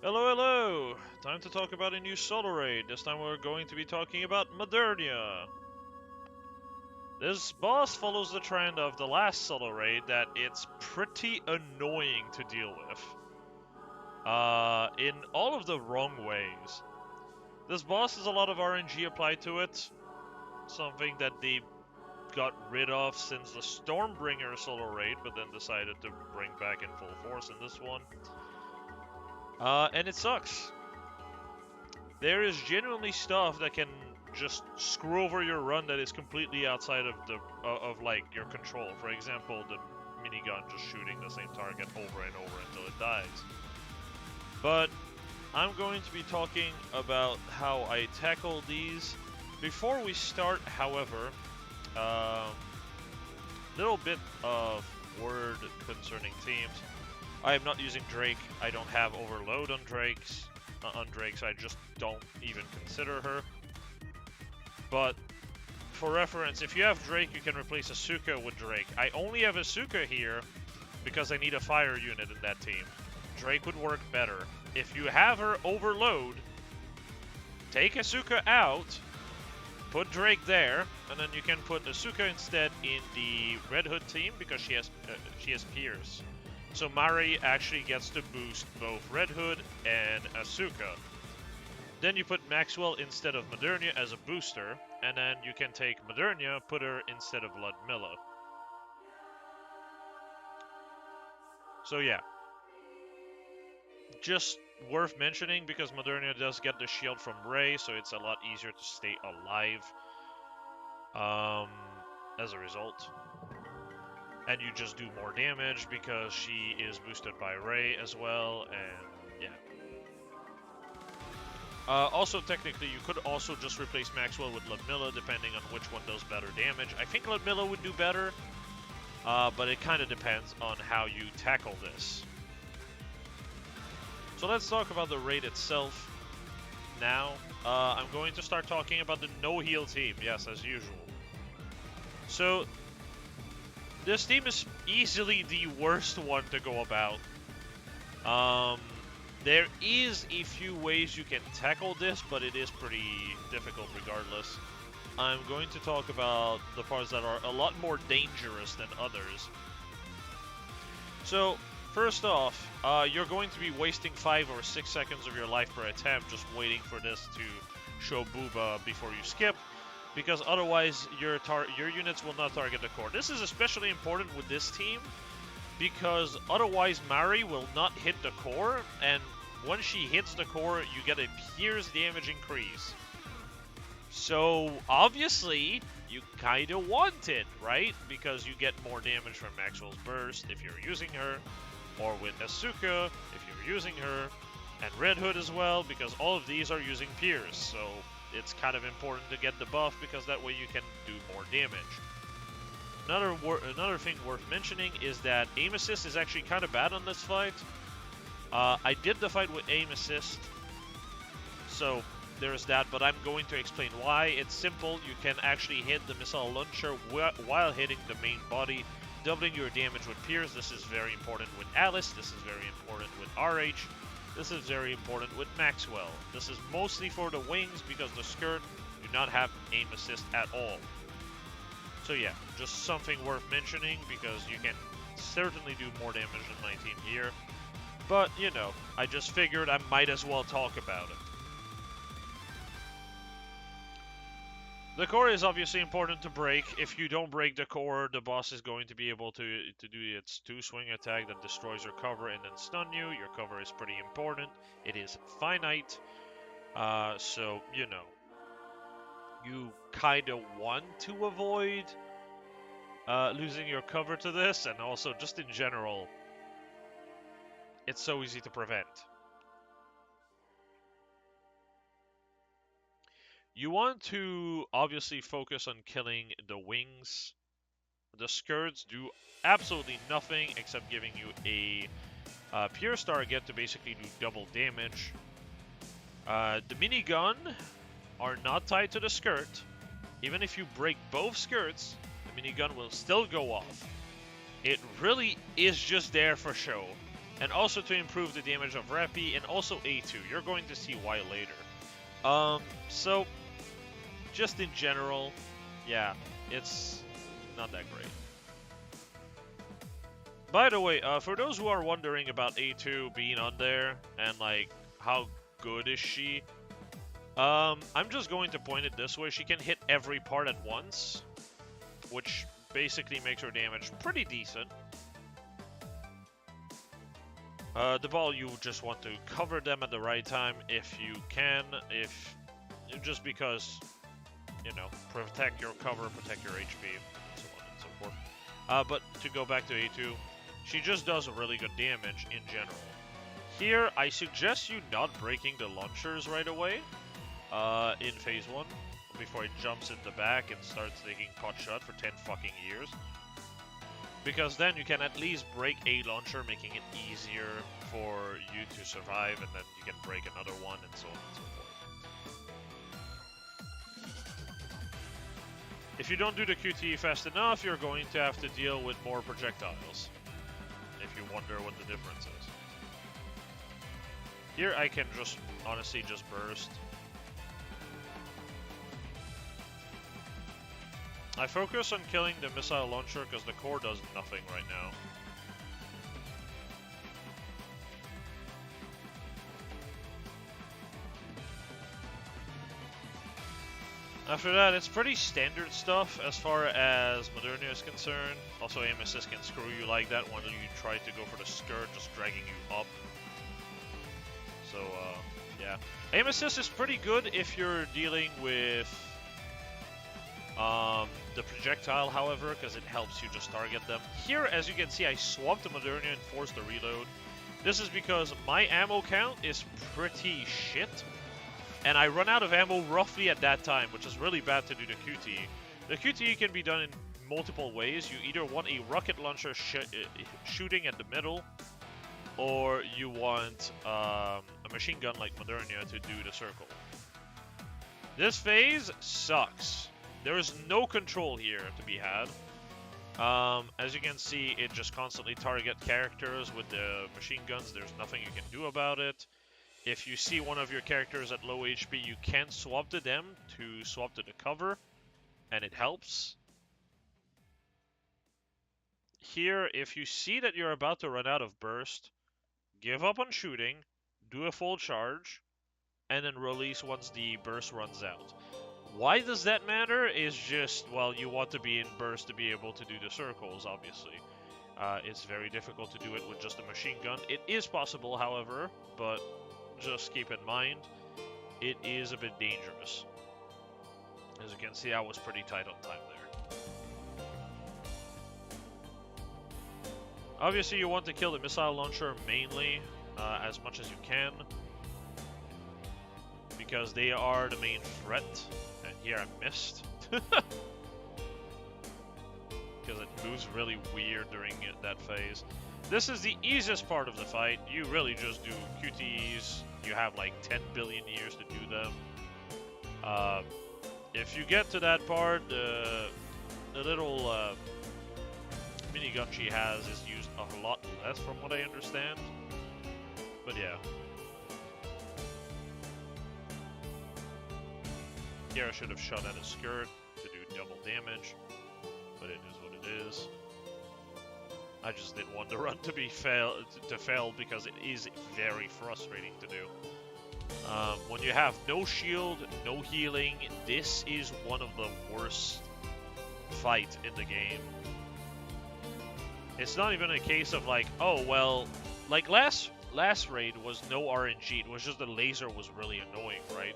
Hello, hello! Time to talk about a new solo raid. This time we're going to be talking about Modernia. This boss follows the trend of the last solo raid that it's pretty annoying to deal with. In all of the wrong ways. This boss has a lot of RNG applied to it, something that they got rid of since the Stormbringer solo raid, but then decided to bring back in full force in this one. And it sucks. There is genuinely stuff that can just screw over your run that is completely outside of the like your control. For example, the minigun just shooting the same target over and over until it dies. But I'm going to be talking about how I tackle these. Before we start, however, little bit of word concerning themes. I am not using Drake. I don't have overload on Drakes. So I just don't even consider her. But for reference, if you have Drake, you can replace Asuka with Drake. I only have Asuka here because I need a fire unit in that team. Drake would work better. If you have her overload, take Asuka out, put Drake there, and then you can put Asuka instead in the Red Hood team because she has Pierce. So Mari actually gets to boost both Red Hood and Asuka. Then you put Maxwell instead of Modernia as a booster, and then you can take Modernia, put her instead of Ludmilla. So yeah. Just worth mentioning because Modernia does get the shield from Ray, so it's a lot easier to stay alive as a result. And you just do more damage because she is boosted by Ray as well, and yeah. Also, technically, you could also just replace Maxwell with Ludmilla, depending on which one does better damage. I think Ludmilla would do better, but it kind of depends on how you tackle this. So let's talk about the raid itself now. I'm going to start talking about the no-heal team, yes, as usual. So, this team is easily the worst one to go about. There is a few ways you can tackle this, but it is pretty difficult regardless. I'm going to talk about the parts that are a lot more dangerous than others. So, first off, you're going to be wasting 5 or 6 seconds of your life per attempt just waiting for this to show Booba before you skip, because otherwise your units will not target the core. This is especially important with this team, because otherwise Mari will not hit the core, and when she hits the core, you get a Pierce damage increase. So, obviously, you kinda want it, right? Because you get more damage from Maxwell's Burst if you're using her, or with Asuka if you're using her, and Red Hood as well, because all of these are using Pierce, so it's kind of important to get the buff because that way you can do more damage. Another thing worth mentioning is that aim assist is actually kind of bad on this fight. I did the fight with aim assist, so there's that, but I'm going to explain why. It's simple. You can actually hit the missile launcher while hitting the main body, doubling your damage with Pierce. This is very important with Alice. This is very important with RH. This is very important with Maxwell. This is mostly for the wings because the skirt do not have aim assist at all. So yeah, just something worth mentioning because you can certainly do more damage than my team here. But, you know, I just figured I might as well talk about it. The core is obviously important to break. If you don't break the core, the boss is going to be able to do its 2-swing attack that destroys your cover and then stun you. Your cover is pretty important. It is finite. So, you know, you kind of want to avoid losing your cover to this, and also just in general, it's so easy to prevent. You want to obviously focus on killing the wings. The skirts do absolutely nothing except giving you a Pierce target to basically do double damage. The minigun are not tied to the skirt. Even if you break both skirts, the minigun will still go off. It really is just there for show. and also to improve the damage of Reppy, and also A2. You're going to see why later. So, just in general, yeah, it's not that great. By the way, for those who are wondering about A2 being on there, and like, how good is she? I'm just going to point it this way. She can hit every part at once, which basically makes her damage pretty decent. The ball, you just want to cover them at the right time if you can, just because, you know, protect your cover, protect your HP, and so on and so forth. But to go back to A2, she just does really good damage in general. Here, I suggest you not breaking the launchers right away, in phase 1, before it jumps in the back and starts taking pot shot for 10 fucking years. Because then you can at least break a launcher, making it easier for you to survive, and then you can break another one, and so on and so forth. If you don't do the QTE fast enough, you're going to have to deal with more projectiles, if you wonder what the difference is. Here I can just, honestly, just burst. I focus on killing the missile launcher because the core does nothing right now. After that, it's pretty standard stuff as far as Modernia is concerned. Also, aim assist can screw you like that when you try to go for the skirt, just dragging you up. So, yeah. Aim assist is pretty good if you're dealing with the projectile, however, because it helps you just target them. Here, as you can see, I swapped the Modernia and forced the reload. This is because my ammo count is pretty shit, and I run out of ammo roughly at that time, which is really bad to do the QTE. The QTE can be done in multiple ways. You either want a rocket launcher shooting at the middle, or you want a machine gun like Modernia to do the circle. This phase sucks. There is no control here to be had. As you can see, it just constantly targets characters with the machine guns. There's nothing you can do about it. If you see one of your characters at low HP, you can swap to them to swap to the cover, and it helps. Here, if you see that you're about to run out of burst, give up on shooting, do a full charge, and then release once the burst runs out. Why does that matter? Is just, well, you want to be in burst to be able to do the circles, obviously. It's very difficult to do it with just a machine gun. It is possible, however, but just keep in mind, it is a bit dangerous. As you can see, I was pretty tight on time there. Obviously, you want to kill the missile launcher mainly, as much as you can, because they are the main threat. And here I missed. Because it moves really weird during that phase. This is the easiest part of the fight. You really just do QTEs. You have like 10 billion years to do them. If you get to that part, the little minigun she has is used a lot less from what I understand. But yeah. Here I should have shot at a skirt to do double damage, but it is what it is. I just didn't want the run to fail because it is very frustrating to do. When you have no shield, no healing, this is one of the worst fights in the game. It's not even a case of like, oh well, like last raid was no RNG, it was just the laser was really annoying, right?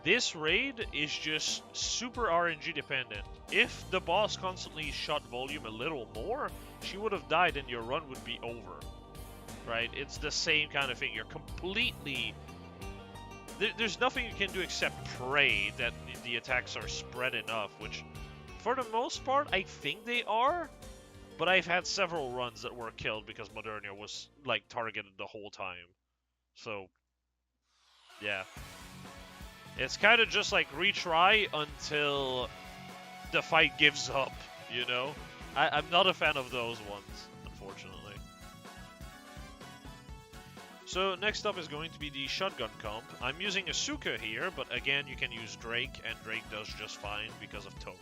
This raid is just super RNG dependent. If the boss constantly shot volume a little more, she would have died and your run would be over. Right? It's the same kind of thing. You're completely... There's nothing you can do except pray that the attacks are spread enough, which for the most part I think they are. But I've had several runs that were killed because Modernia was like targeted the whole time. So, yeah. It's kind of just like retry until the fight gives up, you know? I'm not a fan of those ones, unfortunately. So next up is going to be the shotgun comp. I'm using Asuka here, but again you can use Drake, and Drake does just fine because of Tove.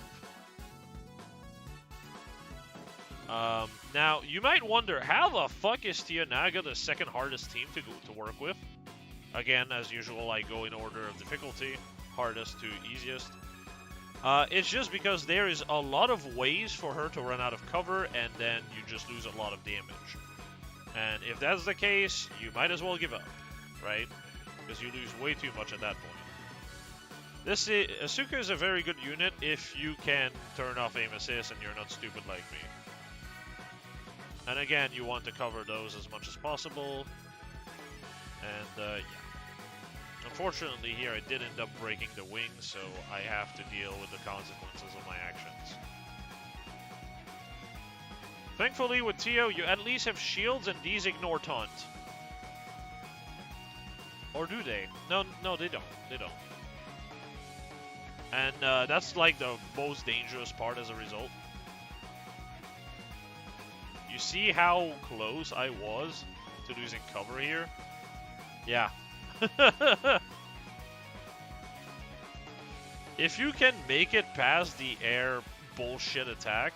Now, you might wonder, how the fuck is Tianaga the second hardest team to work with? Again, as usual, I go in order of difficulty, hardest to easiest. It's just because there is a lot of ways for her to run out of cover, and then you just lose a lot of damage. And if that's the case, you might as well give up, right? Because you lose way too much at that point. Asuka is a very good unit if you can turn off aim assist and you're not stupid like me. And again, you want to cover those as much as possible. And yeah. Unfortunately here I did end up breaking the wing, so I have to deal with the consequences of my actions. Thankfully with Tio, you at least have shields and these ignore taunt. Or do they? No, they don't. They don't. And that's like the most dangerous part as a result. You see how close I was to losing cover here? Yeah. If you can make it past the air bullshit attack,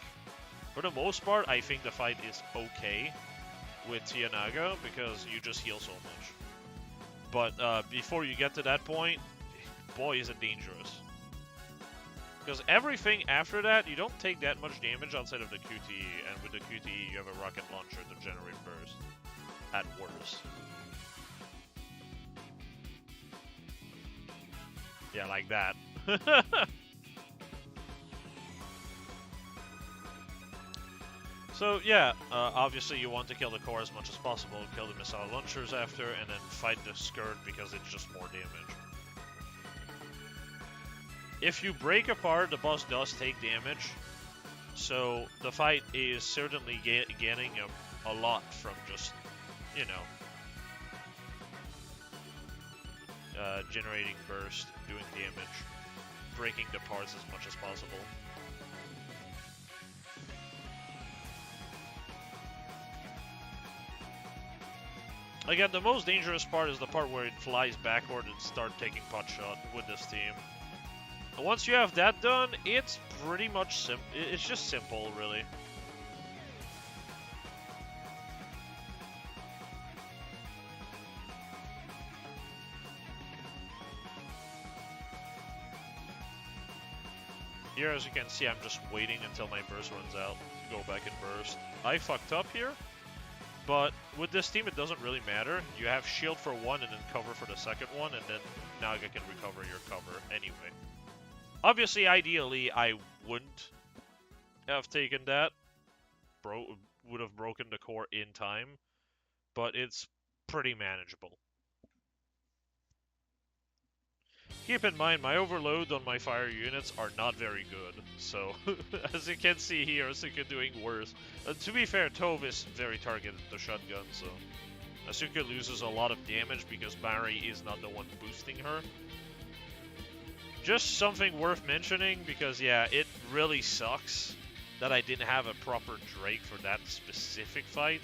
for the most part, I think the fight is okay with Tianaga because you just heal so much. But before you get to that point, boy, is it dangerous. Because everything after that, you don't take that much damage outside of the QTE, and with the QTE, you have a rocket launcher to generate burst. At worst. Yeah, like that. So yeah, obviously you want to kill the core as much as possible, kill the missile launchers after, and then fight the skirt because it's just more damage. If you break apart, the boss does take damage, so the fight is certainly getting a lot from just, you know, generating burst, doing damage, breaking the parts as much as possible. Again, the most dangerous part is the part where it flies backward and start taking pot shot with this team. And once you have that done, it's pretty much simple. It's just simple, really. Here, as you can see, I'm just waiting until my burst runs out to go back and burst. I fucked up here, but with this team, it doesn't really matter. You have shield for one and then cover for the second one, and then Naga can recover your cover anyway. Obviously, ideally, I wouldn't have taken that. Would have broken the core in time, but it's pretty manageable. Keep in mind, my overload on my fire units are not very good, so as you can see here, Asuka doing worse. To be fair, Tove is very targeted to shotgun, so Asuka loses a lot of damage because Barry is not the one boosting her. Just something worth mentioning, because yeah, it really sucks that I didn't have a proper Drake for that specific fight.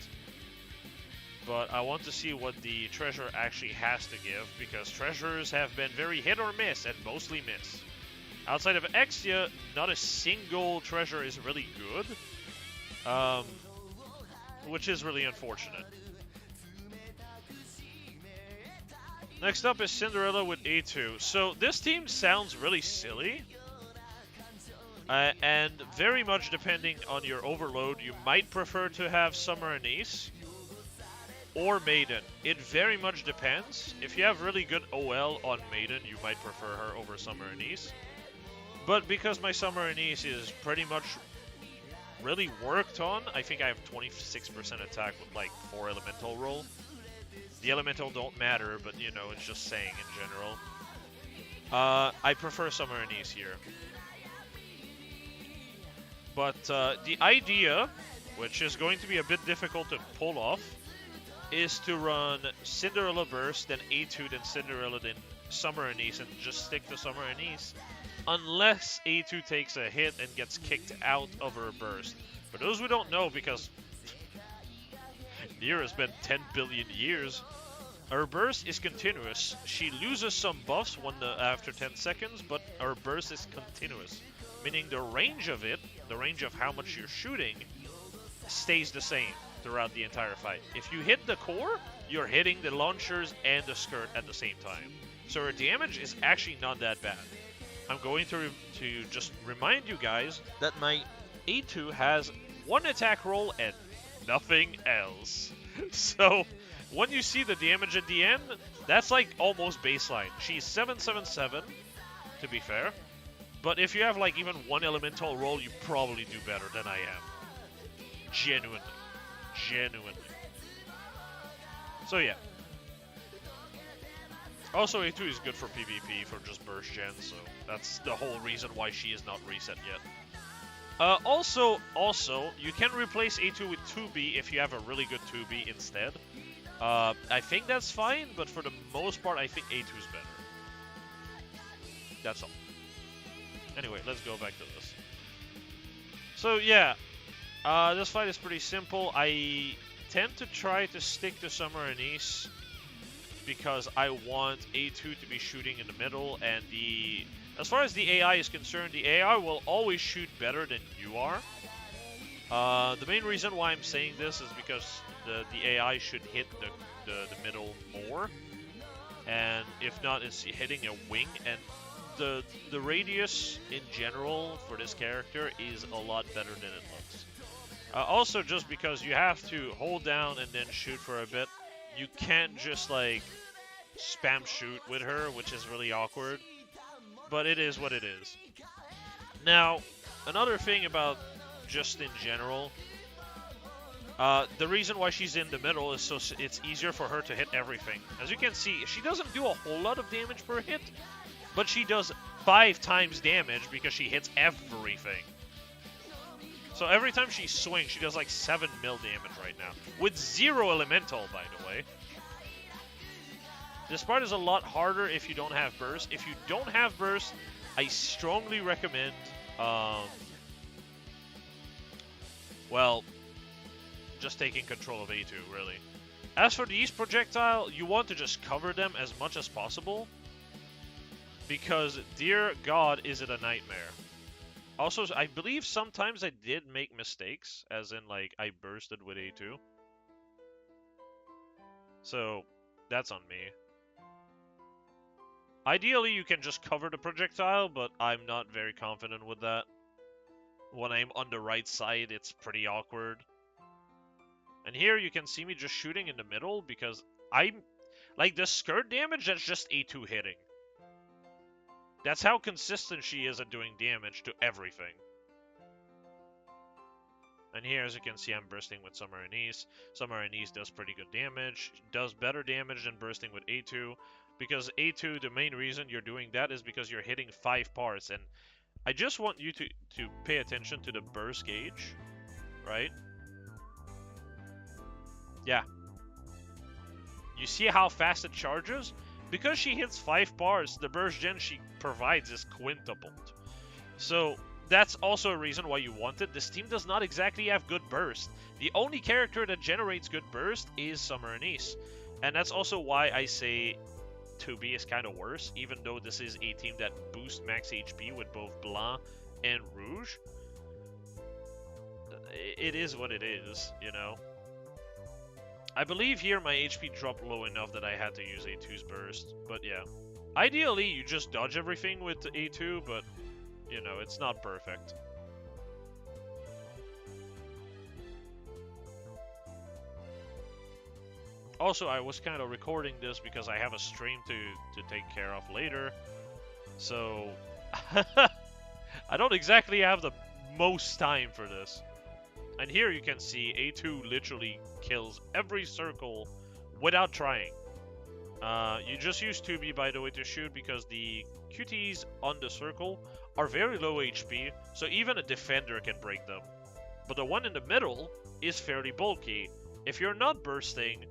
But I want to see what the treasure actually has to give, because treasures have been very hit or miss, and mostly miss. Outside of Exia, not a single treasure is really good, which is really unfortunate. Next up is Cinderella with A2. So this team sounds really silly, and very much depending on your overload, you might prefer to have Summer Anise or Maiden. It very much depends. If you have really good OL on Maiden, you might prefer her over Summer Anise. But because my Summer Anise is pretty much really worked on, I think I have 26% attack with like 4 elemental roll. The elemental don't matter, but you know, it's just saying in general. I prefer Summer Anise here. But the idea, which is going to be a bit difficult to pull off, is to run Cinderella Burst, then A2, then Cinderella, then Summer Anise, and just stick to Summer Anise. Unless A2 takes a hit and gets kicked out of her burst. For those who don't know, because Nier has been 10 billion years, Her burst is continuous. She loses some buffs after 10 seconds, but her burst is continuous. Meaning the range of it, the range of how much you're shooting, stays the same throughout the entire fight. If you hit the core, you're hitting the launchers and the skirt at the same time. So her damage is actually not that bad. I'm going to just remind you guys that my A2 has one attack roll and nothing else. So when you see the damage at the end, that's like almost baseline. She's 777, to be fair. But if you have like even one elemental roll, you probably do better than I am. Genuinely. So yeah. Also, A2 is good for PvP for just burst gen, so that's the whole reason why she is not reset yet. Also, you can replace A2 with 2B if you have a really good 2B instead. I think that's fine, but for the most part, I think A2 is better. That's all. Anyway, let's go back to this. So yeah, this fight is pretty simple. I tend to try to stick to Summer Anise because I want A2 to be shooting in the middle, and as far as the AI is concerned, the AI will always shoot better than you are. The main reason why I'm saying this is because the AI should hit the middle more, and if not, it's hitting a wing, and the radius in general for this character is a lot better than it looks. Also, just because you have to hold down and then shoot for a bit, you can't just like spam shoot with her, which is really awkward. But it is what it is. Now, another thing about just in general, the reason why she's in the middle is so it's easier for her to hit everything. As you can see, she doesn't do a whole lot of damage per hit, but she does 5 times damage because she hits everything. So every time she swings, she does like 7 mil damage right now. With 0 elemental, by the way. This part is a lot harder if you don't have burst. If you don't have burst, I strongly recommend, well, just taking control of A2, really. As for these projectile, you want to just cover them as much as possible, because, dear God, is it a nightmare. Also, I believe sometimes I did make mistakes, as in, like, I bursted with A2. So, that's on me. Ideally, you can just cover the projectile, but I'm not very confident with that. When I'm on the right side, it's pretty awkward. And here, you can see me just shooting in the middle, because I'm... Like, the skirt damage, that's just A2 hitting. That's how consistent she is at doing damage to everything. And here, as you can see, I'm bursting with Summer Anise. Summer Anise does pretty good damage. Does better damage than bursting with A2. Because A2, the main reason you're doing that is because you're hitting 5 parts. And I just want you to pay attention to the burst gauge. Right? Yeah. You see how fast it charges? Because she hits 5 parts, the burst gen she provides is quintupled. So, that's also a reason why you want it. This team does not exactly have good burst. The only character that generates good burst is Summer Anise. And that's also why I say 2B is kind of worse, even though this is a team that boosts max HP with both Blanc and Rouge. It is what it is, you know. I believe here my HP dropped low enough that I had to use A2's burst, but yeah. Ideally, you just dodge everything with A2, but, you know, it's not perfect. Also, I was kind of recording this because I have a stream to take care of later, so I don't exactly have the most time for this. And here you can see A2 literally kills every circle without trying. You just use 2B, by the way, to shoot because the QTs on the circle are very low HP, so even a defender can break them. But the one in the middle is fairly bulky. If you're not bursting,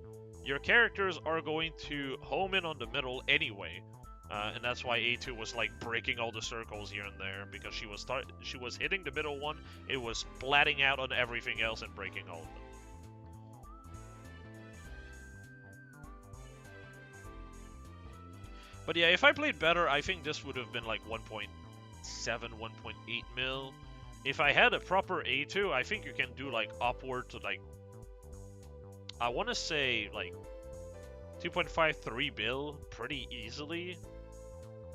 your characters are going to home in on the middle anyway. And that's why A2 was like breaking all the circles here and there, because she was hitting the middle one, it was splatting out on everything else and breaking all of them. But yeah, if I played better, I think this would have been like 1.7, 1.8 mil. If I had a proper A2, I think you can do like upward to like, I want to say like 2.53 bill pretty easily.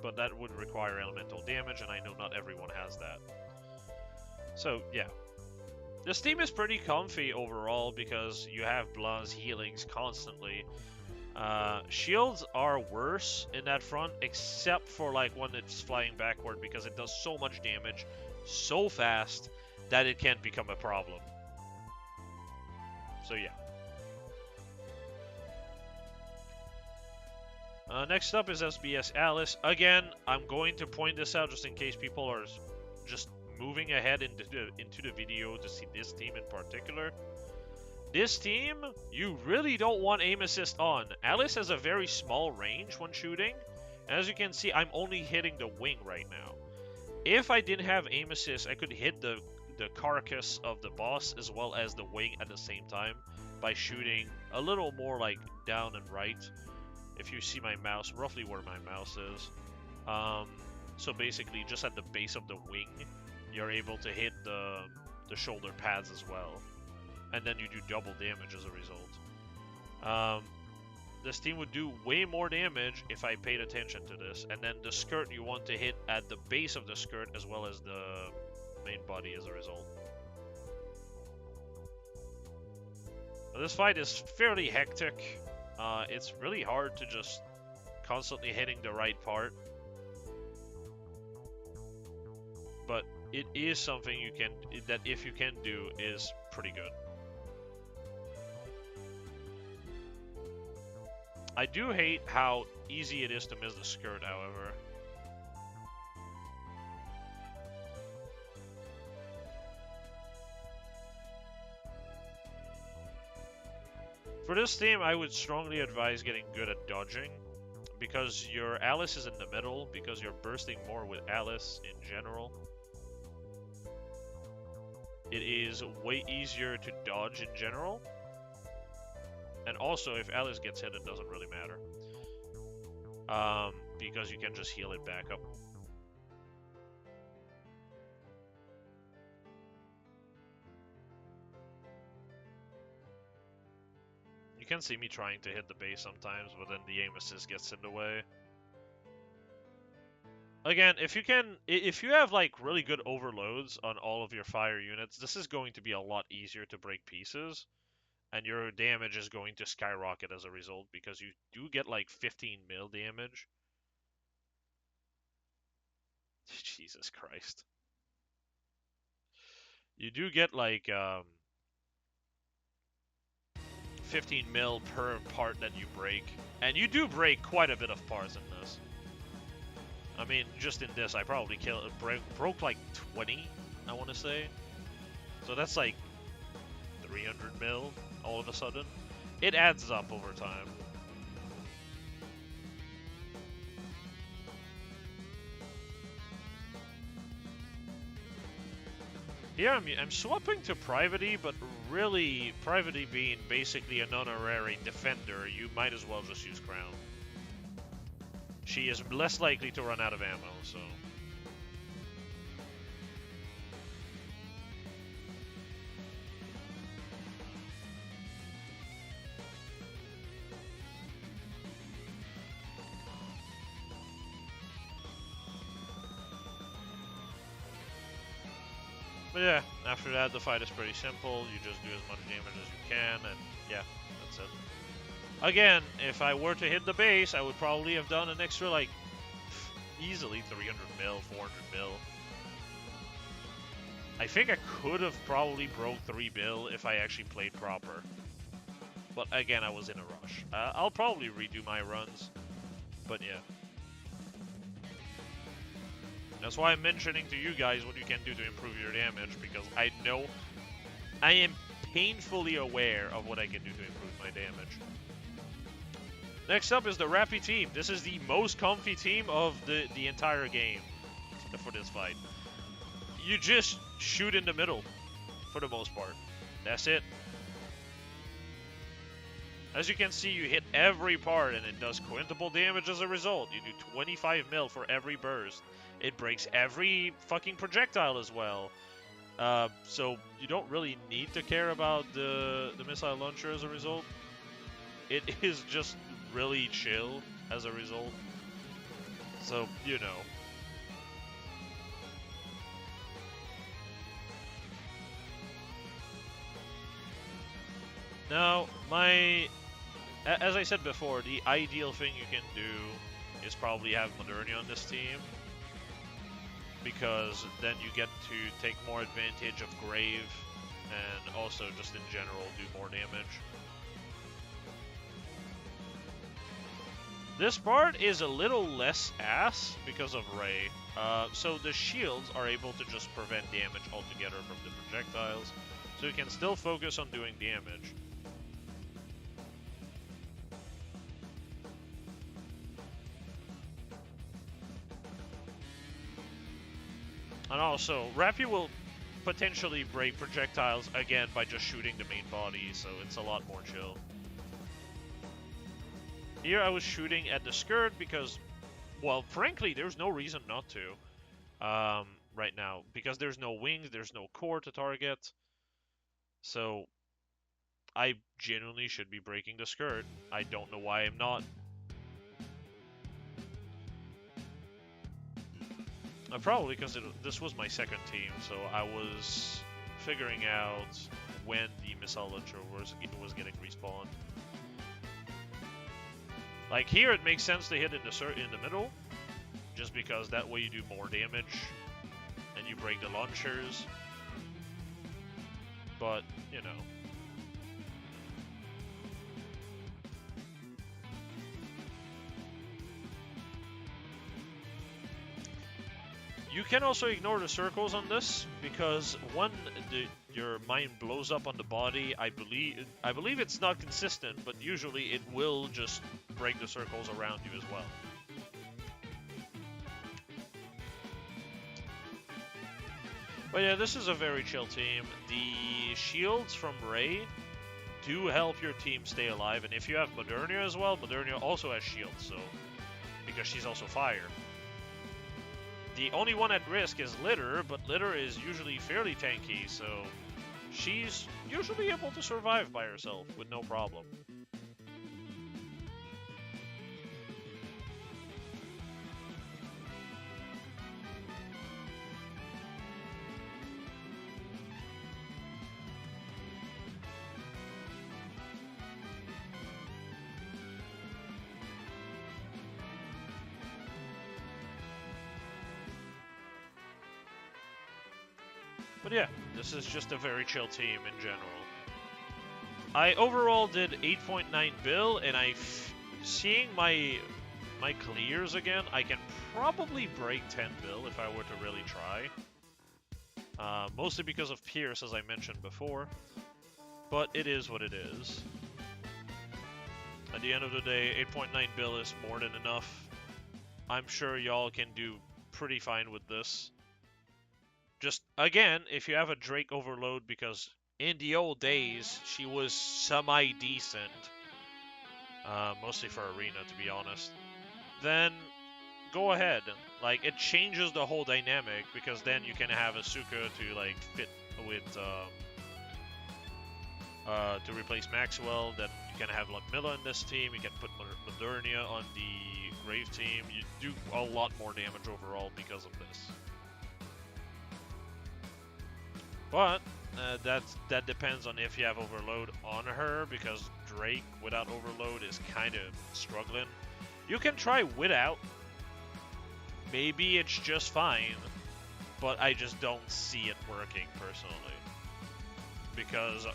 But that would require elemental damage, and I know not everyone has that. So yeah. This team is pretty comfy overall because you have Blan's healings constantly. Shields are worse in that front, except for like when it's flying backward because it does so much damage so fast that it can become a problem. So yeah. Next up is SBS Alice. Again, I'm going to point this out just in case people are just moving ahead into the video to see this team in particular. This team, you really don't want aim assist on. Alice has a very small range when shooting. As you can see, I'm only hitting the wing right now. If I didn't have aim assist, I could hit the carcass of the boss as well as the wing at the same time by shooting a little more like down and right. If you see my mouse, roughly where my mouse is. So basically, just at the base of the wing, you're able to hit the shoulder pads as well. And then you do double damage as a result. This team would do way more damage if I paid attention to this. And then the skirt you want to hit at the base of the skirt as well as the main body as a result. But this fight is fairly hectic. It's really hard to just constantly hitting the right part. But it is something that if you can do is pretty good. I do hate how easy it is to miss the skirt, however. For this team, I would strongly advise getting good at dodging, because your Alice is in the middle, because you're bursting more with Alice in general. It is way easier to dodge in general. And also, if Alice gets hit, it doesn't really matter. Because you can just heal it back up. You can see me trying to hit the base sometimes, but then the aim assist gets in the way. Again, if you have like really good overloads on all of your fire units, this is going to be a lot easier to break pieces. And your damage is going to skyrocket as a result, because you do get like 15 mil damage. Jesus Christ. You do get like 15 mil per part that you break. And you do break quite a bit of parts in this. I mean, just in this, I probably broke like 20, I want to say. So that's like 300 mil all of a sudden. It adds up over time. Here I'm swapping to Private, but really, Private being basically an honorary defender, you might as well just use Crown. She is less likely to run out of ammo, so... But yeah, after that, the fight is pretty simple. You just do as much damage as you can, and yeah, that's it. Again, if I were to hit the base, I would probably have done an extra, like, easily 300 mil, 400 mil. I think I could have probably broke 3 bill if I actually played proper. But again, I was in a rush. I'll probably redo my runs, but yeah. That's why I'm mentioning to you guys what you can do to improve your damage, because I know I am painfully aware of what I can do to improve my damage. Next up is the Rappy team. This is the most comfy team of the entire game for this fight. You just shoot in the middle for the most part. That's it. As you can see, you hit every part and it does quintable damage as a result. You do 25 mil for every burst. It breaks every fucking projectile as well. So you don't really need to care about the missile launcher as a result. It is just really chill as a result. So, you know. Now, as I said before, the ideal thing you can do is probably have Modernia on this team, because then you get to take more advantage of Grave, and also just in general do more damage. This part is a little less ass because of Ray. So the shields are able to just prevent damage altogether from the projectiles, so you can still focus on doing damage. And also, Rappy will potentially break projectiles again by just shooting the main body, so it's a lot more chill. Here I was shooting at the skirt because, well, frankly, there's no reason not to right now. Because there's no wings, there's no core to target. So, I genuinely should be breaking the skirt. I don't know why I'm not. Probably because this was my second team, so I was figuring out when the missile launcher was getting respawned. Like here, it makes sense to hit in the middle, just because that way you do more damage and you break the launchers. But you know. You can also ignore the circles on this, because when your mine blows up on the body, I believe it's not consistent, but usually it will just break the circles around you as well. But yeah, this is a very chill team. The shields from Ray do help your team stay alive, and if you have Modernia as well, Modernia also has shields, so because she's also fire. The only one at risk is Litter, but Litter is usually fairly tanky, so she's usually able to survive by herself with no problem. But yeah, this is just a very chill team in general. I overall did 8.9 bill, and seeing my clears again, I can probably break 10 bill if I were to really try. Mostly because of Pierce, as I mentioned before. But it is what it is. At the end of the day, 8.9 bill is more than enough. I'm sure y'all can do pretty fine with this. Just, again, if you have a Drake overload, because in the old days, she was semi-decent, mostly for Arena, to be honest, then go ahead. Like, it changes the whole dynamic, because then you can have Asuka to, like, fit with, to replace Maxwell, then you can have Ludmilla in this team, you can put Modernia on the Grave team, you do a lot more damage overall because of this. But that depends on if you have overload on her, because Drake without overload is kind of struggling. You can try without. Maybe it's just fine, but I just don't see it working personally. Because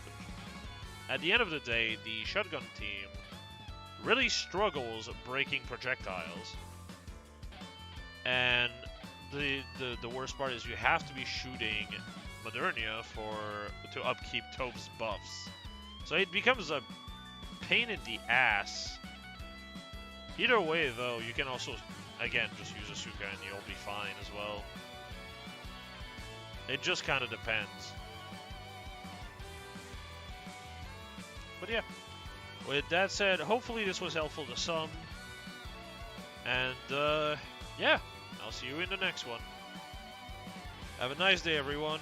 at the end of the day, the shotgun team really struggles breaking projectiles. And the worst part is you have to be shooting Modernia to upkeep Tope's buffs. So it becomes a pain in the ass. Either way, though, you can also, again, just use Asuka and you'll be fine as well. It just kind of depends. But yeah. With that said, hopefully this was helpful to some. And, yeah, I'll see you in the next one. Have a nice day, everyone.